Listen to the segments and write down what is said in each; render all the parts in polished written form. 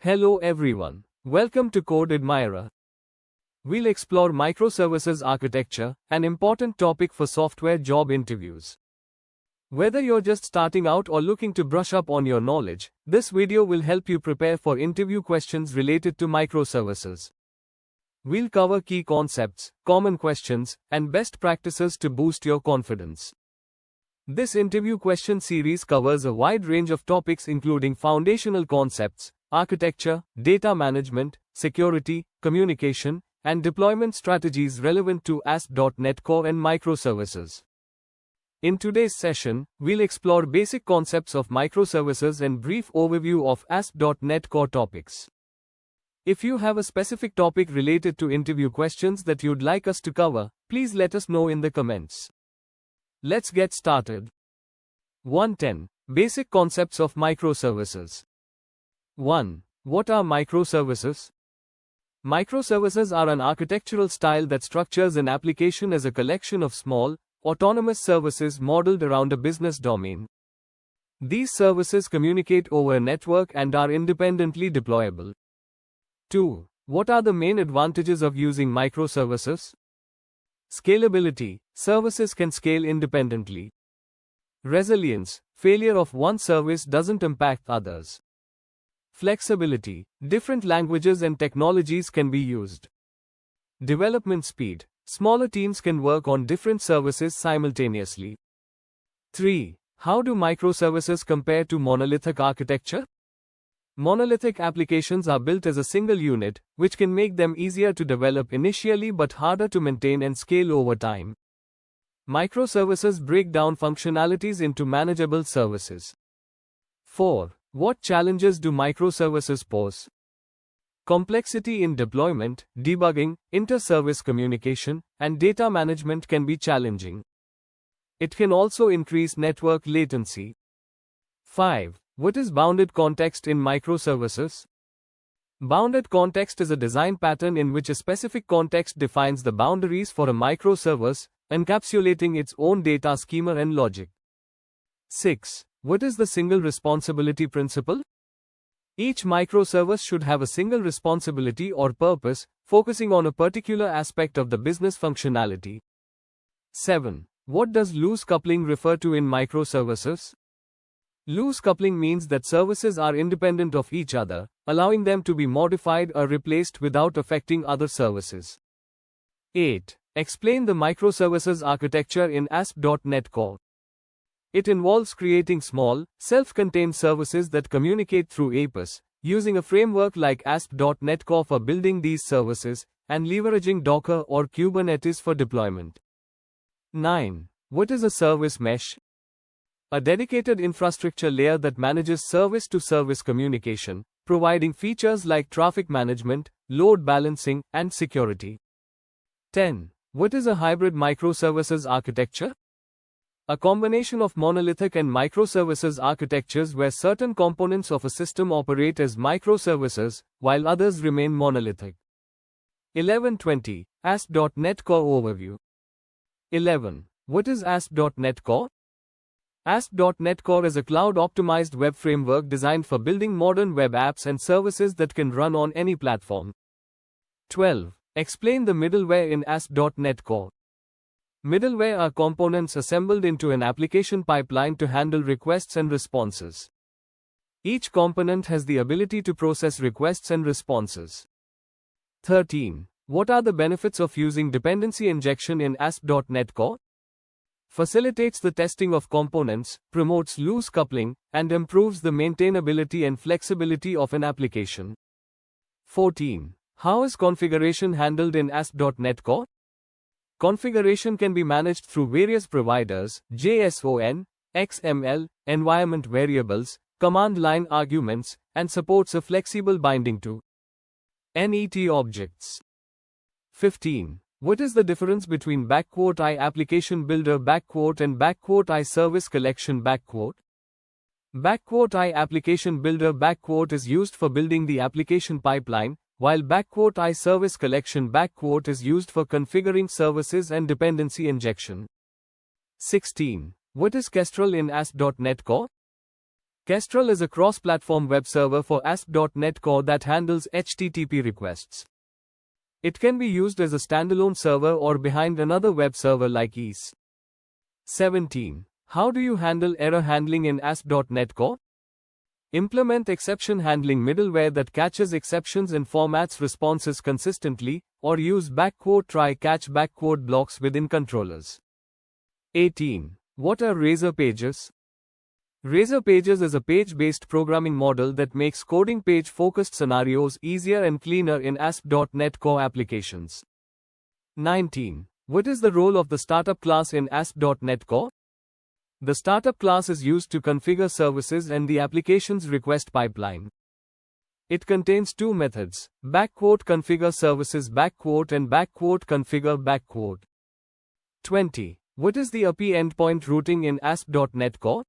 Hello everyone. Welcome to CodeAdmirer. We'll explore microservices architecture, an important topic for software job interviews. Whether you're just starting out or looking to brush up on your knowledge, this video will help you prepare for interview questions related to microservices. We'll cover key concepts, common questions, and best practices to boost your confidence. This interview question series covers a wide range of topics including foundational concepts, architecture, data management, security, communication, and deployment strategies relevant to ASP.NET Core and microservices. In today's session, we'll explore basic concepts of microservices and brief overview of ASP.NET Core topics. If you have a specific topic related to interview questions that you'd like us to cover, please let us know in the comments. Let's get started. 1.10 Basic concepts of microservices. 1. What are microservices? Microservices are an architectural style that structures an application as a collection of small, autonomous services modeled around a business domain. These services communicate over a network and are independently deployable. 2. What are the main advantages of using microservices? Scalability. Services can scale independently. Resilience. Failure of one service doesn't impact others. Flexibility. Different languages and technologies can be used. Development speed. Smaller teams can work on different services simultaneously. 3. How do microservices compare to monolithic architecture? Monolithic applications are built as a single unit, which can make them easier to develop initially but harder to maintain and scale over time. Microservices break down functionalities into manageable services. 4. What challenges do microservices pose? Complexity in deployment, debugging, inter-service communication, and data management can be challenging. It can also increase network latency. 5. What is bounded context in microservices? Bounded context is a design pattern in which a specific context defines the boundaries for a microservice, encapsulating its own data schema and logic. 6. What is the single responsibility principle? Each microservice should have a single responsibility or purpose, focusing on a particular aspect of the business functionality. 7. What does loose coupling refer to in microservices? Loose coupling means that services are independent of each other, allowing them to be modified or replaced without affecting other services. 8. Explain the microservices architecture in ASP.NET Core. It involves creating small, self-contained services that communicate through APIs, using a framework like ASP.NET Core for building these services, and leveraging Docker or Kubernetes for deployment. 9. What is a service mesh? A dedicated infrastructure layer that manages service-to-service communication, providing features like traffic management, load balancing, and security. 10. What is a hybrid microservices architecture? A combination of monolithic and microservices architectures where certain components of a system operate as microservices, while others remain monolithic. 11.20 ASP.NET Core Overview. 11. What is ASP.NET Core? ASP.NET Core is a cloud-optimized web framework designed for building modern web apps and services that can run on any platform. 12. Explain the middleware in ASP.NET Core. Middleware are components assembled into an application pipeline to handle requests and responses. Each component has the ability to process requests and responses. 13. What are the benefits of using dependency injection in ASP.NET Core? Facilitates the testing of components, promotes loose coupling, and improves the maintainability and flexibility of an application. 14. How is configuration handled in ASP.NET Core? Configuration can be managed through various providers, JSON, XML, environment variables, command line arguments, and supports a flexible binding to NET objects. 15. What is the difference between "I application builder" and "I service collection"? "I application builder" is used for building the application pipeline, while "I service collection" is used for configuring services and dependency injection. 16. What is Kestrel in ASP.NET Core? Kestrel is a cross-platform web server for ASP.NET Core that handles HTTP requests. It can be used as a standalone server or behind another web server like ASP. 17. How do you handle error handling in ASP.NET Core? Implement exception handling middleware that catches exceptions and formats responses consistently, or use try-catch blocks within controllers. 18. What are Razor Pages? Razor Pages is a page-based programming model that makes coding page-focused scenarios easier and cleaner in ASP.NET Core applications. 19. What is the role of the startup class in ASP.NET Core? The startup class is used to configure services and the application's request pipeline. It contains two methods, configure services and configure . 20. What is the API endpoint routing in ASP.NET Core?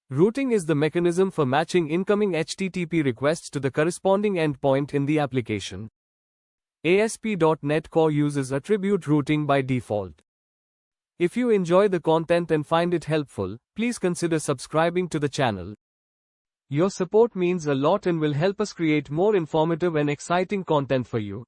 Routing is the mechanism for matching incoming HTTP requests to the corresponding endpoint in the application. ASP.NET Core uses attribute routing by default. If you enjoy the content and find it helpful, please consider subscribing to the channel. Your support means a lot and will help us create more informative and exciting content for you.